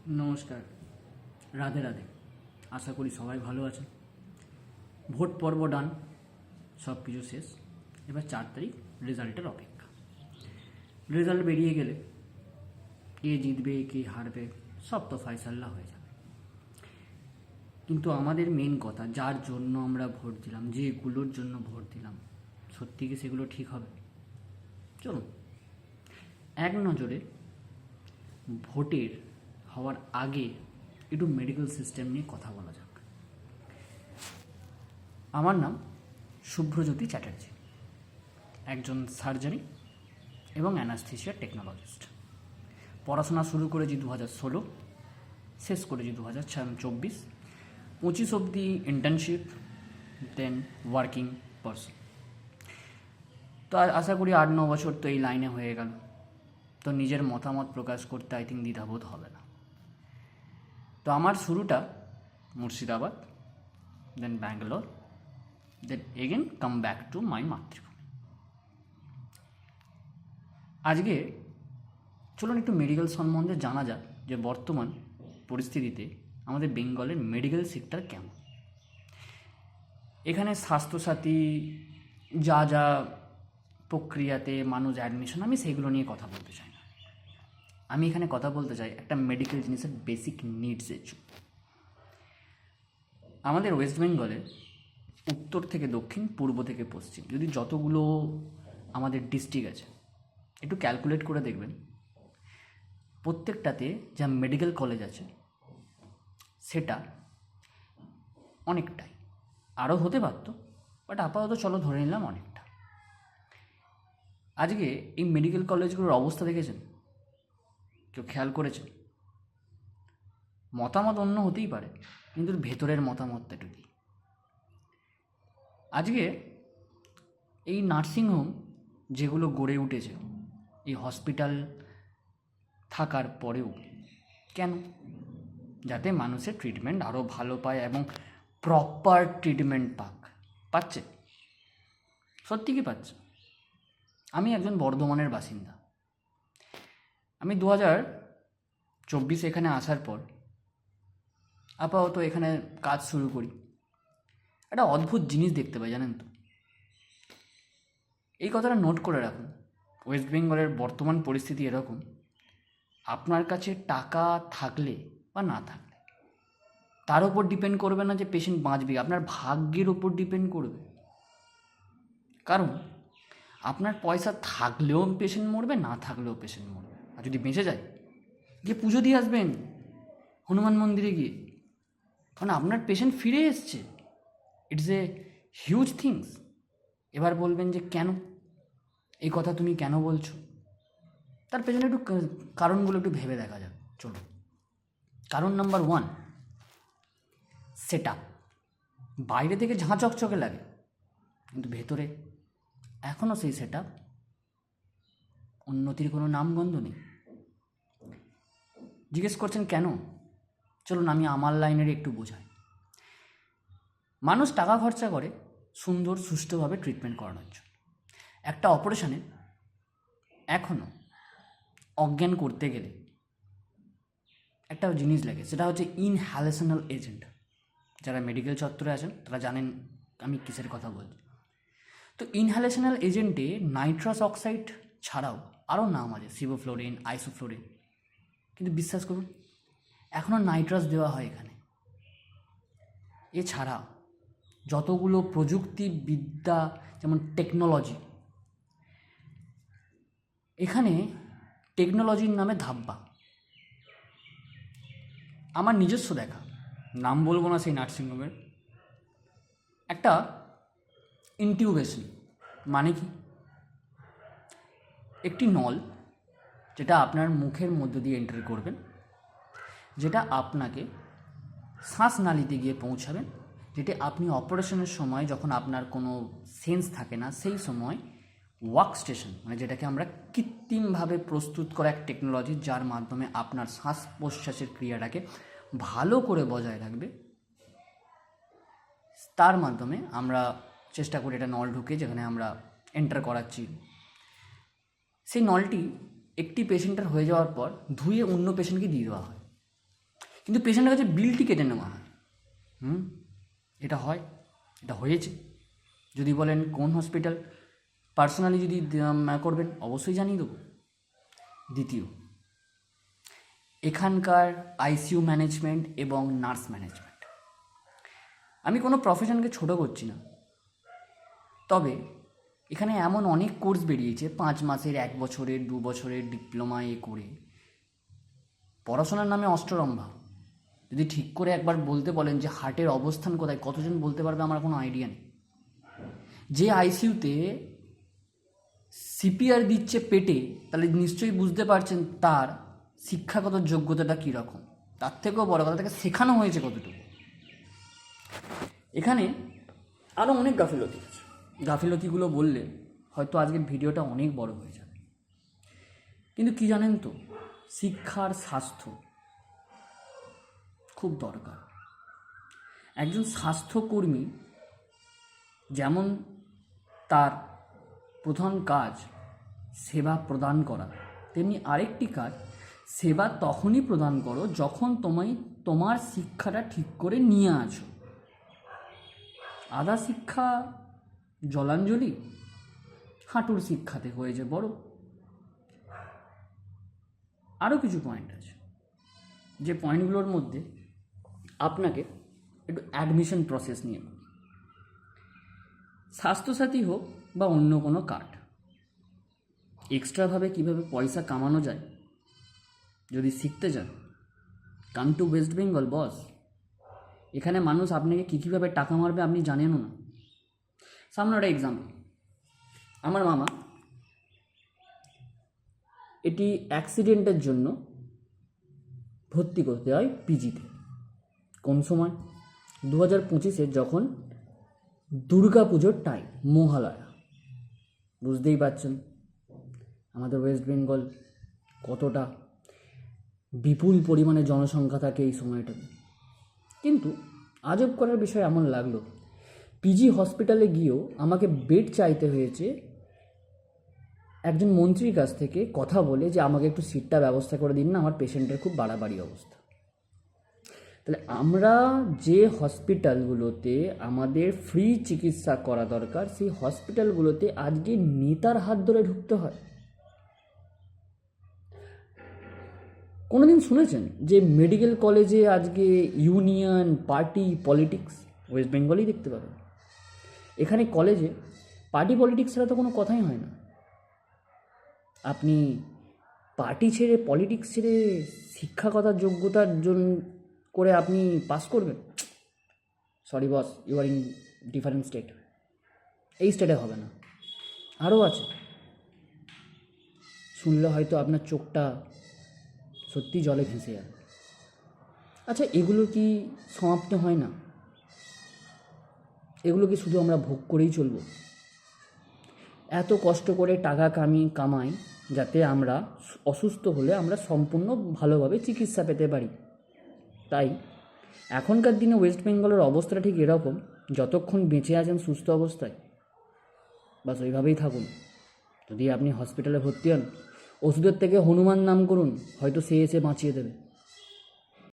নমস্কার, রাধে রাধে। আশা করি সবাই ভালো আছেন। ভোট পর্ব ডান, সব কিছু শেষ। এবার 4 তারিখ রেজাল্টের অপেক্ষা। রেজাল্ট বেরিয়ে গেলে কে জিতবে কে হারবে সব তো ফয়সাল্লা হয়ে যাবে। কিন্তু আমাদের মেন কথা, যার জন্য আমরা ভোট দিলাম, যেগুলোর জন্য ভোট দিলাম, সত্যি কি সেগুলো ঠিক হবে? চলুন এক নজরে ভোটের হওয়ার আগে একটু মেডিকেল সিস্টেম নিয়ে কথা বলা যাক। আমার নাম শুভ্রজ্যোতি চ্যাটার্জি, একজন সার্জারি এবং অ্যানাস্থেশিয়া টেকনোলজিস্ট। পড়াশোনা শুরু করেছি 2016, শেষ করেছি 2024। 25 অবধি ইন্টার্নশিপ, দেন ওয়ার্কিং পারসন। তো আশা করি 8-9 বছর তো এই লাইনে হয়ে গেল। তো নিজের মতামত প্রকাশ করতে আই থিঙ্ক দ্বিধাবোধ হবে না। তো আমার শুরুটা Murshidabad, then Bangalore, then again come back to my মাতৃভূমি। আজকে চলুন একটু মেডিকেল সম্বন্ধে জানা যাক, যে বর্তমান পরিস্থিতিতে আমাদের বেঙ্গলের মেডিকেল সেক্টর কেমন। এখানে স্বাস্থ্যসাথী যা যা প্রক্রিয়াতে মানুষ অ্যাডমিশন, আমি সেইগুলো নিয়ে কথা বলতে চাই না। আমি এখানে কথা বলতে চাই একটা মেডিকেল জিনিসের বেসিক নিডসের জন্য। আমাদের ওয়েস্ট বেঙ্গলে উত্তর থেকে দক্ষিণ, পূর্ব থেকে পশ্চিম, যদি যতগুলো আমাদের ডিস্ট্রিক্ট আছে একটু ক্যালকুলেট করে দেখবেন, প্রত্যেকটাতে যা মেডিকেল কলেজ আছে সেটা অনেকটাই, আরও হতে পারতো, বাট আপাতত চলো ধরে নিলাম অনেকটা। আজকে এই মেডিকেল কলেজগুলোর অবস্থা দেখেছেন? কেউ খেয়াল করেছেন? মতামত অন্য হতেই পারে, কিন্তু ভেতরের মতামতটা একটু দিই। আজকে এই নার্সিংহোম যেগুলো গড়ে উঠেছে, এই হসপিটাল থাকার পরেও কেন? যাতে মানুষের ট্রিটমেন্ট আরও ভালো পায় এবং প্রপার ট্রিটমেন্ট পাচ্ছে। সত্যি কি পাচ্ছে? আমি একজন বর্ধমানের বাসিন্দা। আমি 2024 এখানে আসার পর আপাতত এখানে কাজ শুরু করি। একটা অদ্ভুত জিনিস দেখতে পাই, জানেন তো? এই কথাটা নোট করে রাখুন। ওয়েস্ট বেঙ্গলের বর্তমান পরিস্থিতি এরকম, আপনার কাছে টাকা থাকলে বা না থাকলে তার উপর ডিপেন্ড করবে না যে পেশেন্ট বাঁচবে, আপনার ভাগ্যের ওপর ডিপেন্ড করবে। কারণ আপনার পয়সা থাকলেও পেশেন্ট মরবে, না থাকলেও পেশেন্ট মরবে। আর যদি বেঁচে যায়, গিয়ে পুজো দিয়ে আসবেন হনুমান মন্দিরে গিয়ে, কারণ আপনার পেশেন্ট ফিরে এসছে। It's a huge things. এবার বলবেন যে কেন এই কথা তুমি কেন বলছো? তার পেছনে একটু কারণগুলো একটু ভেবে দেখা যাক। চলো, কারণ নাম্বার 1, সেট আপ। বাইরে থেকে ঝাঁ চকচকে লাগে, কিন্তু ভেতরে এখনও সেই সেট আপ, উন্নতির কোনো নামগন্ধ নেই। জিজ্ঞেস করছেন কেন? চলুন আমি আমার লাইনের একটু বোঝাই। মানুষ টাকা খরচা করে সুন্দর সুষ্ঠুভাবে ট্রিটমেন্ট করানোর জন্য। একটা অপারেশনে এখনও অজ্ঞান করতে গেলে একটা জিনিস লাগে, সেটা হচ্ছে ইনহ্যালেশনাল এজেন্ট। যারা মেডিকেল চত্বরে আছেন তারা জানেন আমি কিসের কথা বলছি। তো ইনহ্যালেশনাল এজেন্টে নাইট্রাস অক্সাইড ছাড়াও আরও নাম আছে, সিভোফ্লোরিন, আইসোফ্লোরিন। কিন্তু বিশ্বাস করুন, এখনও নাইট্রাস দেওয়া হয় এখানে। এছাড়া যতগুলো প্রযুক্তিবিদ্যা, যেমন টেকনোলজি, এখানে টেকনোলজির নামে ধাব্বা। আমার নিজস্ব দেখা, নাম বলবো না সেই নার্সিংহোমের, একটা ইনটিউবেশন মানে কি, একটি নল যেটা আপনার মুখের মধ্য দিয়ে এন্টার করবেন, যেটা আপনাকে শ্বাসনালীতে গিয়ে পৌঁছাবেন, যেটা আপনি অপারেশনের সময় যখন আপনার কোনো সেন্স থাকে না, সেই সময় ওয়ার্ক স্টেশন, মানে যেটাকে আমরা কৃত্রিমভাবে প্রস্তুত করা এক টেকনোলজি, যার মাধ্যমে আপনার শ্বাস প্রশ্বাসের ক্রিয়াটাকে ভালো করে বজায় রাখবে, তার মাধ্যমে আমরা চেষ্টা করি এটা নল ঢুকে যেখানে আমরা এন্টার করাচ্ছি। সেই নলটি একটি পেশেন্টের হয়ে যাওয়ার পর ধুয়ে অন্য পেশেন্টকে দিয়ে দেওয়া হয়। কিন্তু পেশেন্টের কাছে বিলটি কেটে নেওয়া হয়। এটা হয়, এটা হয়েছে। যদি বলেন কোন হসপিটাল, পার্সোনালি যদি করবেন অবশ্যই জানিয়ে দেবো। দ্বিতীয়, এখানকার আইসিইউ ম্যানেজমেন্ট এবং নার্স ম্যানেজমেন্ট। আমি কোনো প্রফেশনকে ছোট করছি না, তবে এখানে এমন অনেক কোর্স বেরিয়েছে 5 মাসের, 1 বছরের, 2 বছরের ডিপ্লোমা করে পড়াশোনার নামে অষ্টরম্ভা। যদি ঠিক করে একবার বলতে বলেন যে হার্টের অবস্থান কোথায়, কতজন বলতে পারবে আমার কোনো আইডিয়া নেই। যে আইসিইউতে সিপিআর দিচ্ছে পেটে, তাহলে নিশ্চয়ই বুঝতে পারছেন তার শিক্ষাগত যোগ্যতাটা কীরকম। তার থেকেও বড় কথা, তাকে শেখানো হয়েছে কতটুকু। এখানে আরও অনেক গাফিলতি আছে, গাফিলতিগুলো বললে হয়তো আজকের ভিডিওটা অনেক বড় হয়ে যাবে। কিন্তু কি জানেন তো, শিক্ষার স্বাস্থ্য খুব দরকার। একজন স্বাস্থ্যকর্মী যেমন তার প্রধান কাজ সেবা প্রদান করা, তেমনি আরেকটি কাজ সেবা তখনই প্রদান করো যখন তোমার শিক্ষাটা ঠিক করে নিয়ে আছো। আধা শিক্ষা জলাঞ্জলি, হাঁটুর শিক্ষাতে হয়েছে বড়। আরও কিছু পয়েন্ট আছে, যে পয়েন্টগুলোর মধ্যে আপনাকে একটু অ্যাডমিশন প্রসেস নিয়ে, স্বাস্থ্যসাথী হোক বা অন্য কোনো কার্ড, এক্সট্রাভাবে কীভাবে পয়সা কামানো যায় যদি শিখতে চান, কাম টু ওয়েস্ট বেঙ্গল বস। এখানে মানুষ আপনাকে কীভাবে টাকা মারবে আপনি জানেনও না। সামনে একটা এক্সাম্পল, আমার মামা এটি অ্যাক্সিডেন্টের জন্য ভর্তি করতে হয় পিজিতে। কোন সময়? 2025-এ, যখন দুর্গা পুজোর টাইম, মহালয়া। বুঝতেই পারছেন আমাদের ওয়েস্ট বেঙ্গল কতটা বিপুল পরিমাণে জনসংখ্যা থাকে এই সময়টাতে। কিন্তু আজব করার বিষয় এমন লাগলো, পিজি হসপিটালে গিয়েও আমাকে বেড চাইতে হয়েছে একজন মন্ত্রীর কাছ থেকে কথা বলে, যে আমাকে একটু সিটটা ব্যবস্থা করে দিন না, আমার পেশেন্টের খুব বাড়াবাড়ি অবস্থা। তাহলে আমরা যে হসপিটালগুলোতে আমাদের ফ্রি চিকিৎসা করা দরকার, সেই হসপিটালগুলোতে আজকে নেতার হাত ধরে ঢুকতে হয়। কোনোদিন শুনেছেন যে মেডিকেল কলেজে আজকে ইউনিয়ন, পার্টি, পলিটিক্স? ওয়েস্ট বেঙ্গলেই দেখতে পাবেন। এখানে কলেজে পার্টি পলিটিক্স ছাড়া তো কোনো কথাই হয় না। আপনি পার্টি ছেড়ে, পলিটিক্স ছেড়ে শিক্ষাগত যোগ্যতার জন্য করে আপনি পাস করবেন? Sorry boss, you are in different state. এই স্টেটে হবে না, আরও আছে। শুনলে হয়তো আপনার চোখটা সত্যি জলে ভেসে যাবে। আচ্ছা, এগুলো কি সমাপ্ত হয় না? এগুলো কি শুধু আমরা ভোগ করেই চলব? এত কষ্ট করে টাকা কামাই যাতে আমরা অসুস্থ হলে আমরা সম্পূর্ণ ভালোভাবে চিকিৎসা পেতে পারি। তাই এখনকার দিনে ওয়েস্ট বেঙ্গলের অবস্থাটা ঠিক এরকম, যতক্ষণ বেঁচে আছেন সুস্থ অবস্থায় বাস ওইভাবেই থাকুন। যদি আপনি হসপিটালে ভর্তি হন, ওষুধের থেকে হনুমান নাম করুন, হয়তো সে এসে বাঁচিয়ে দেবে।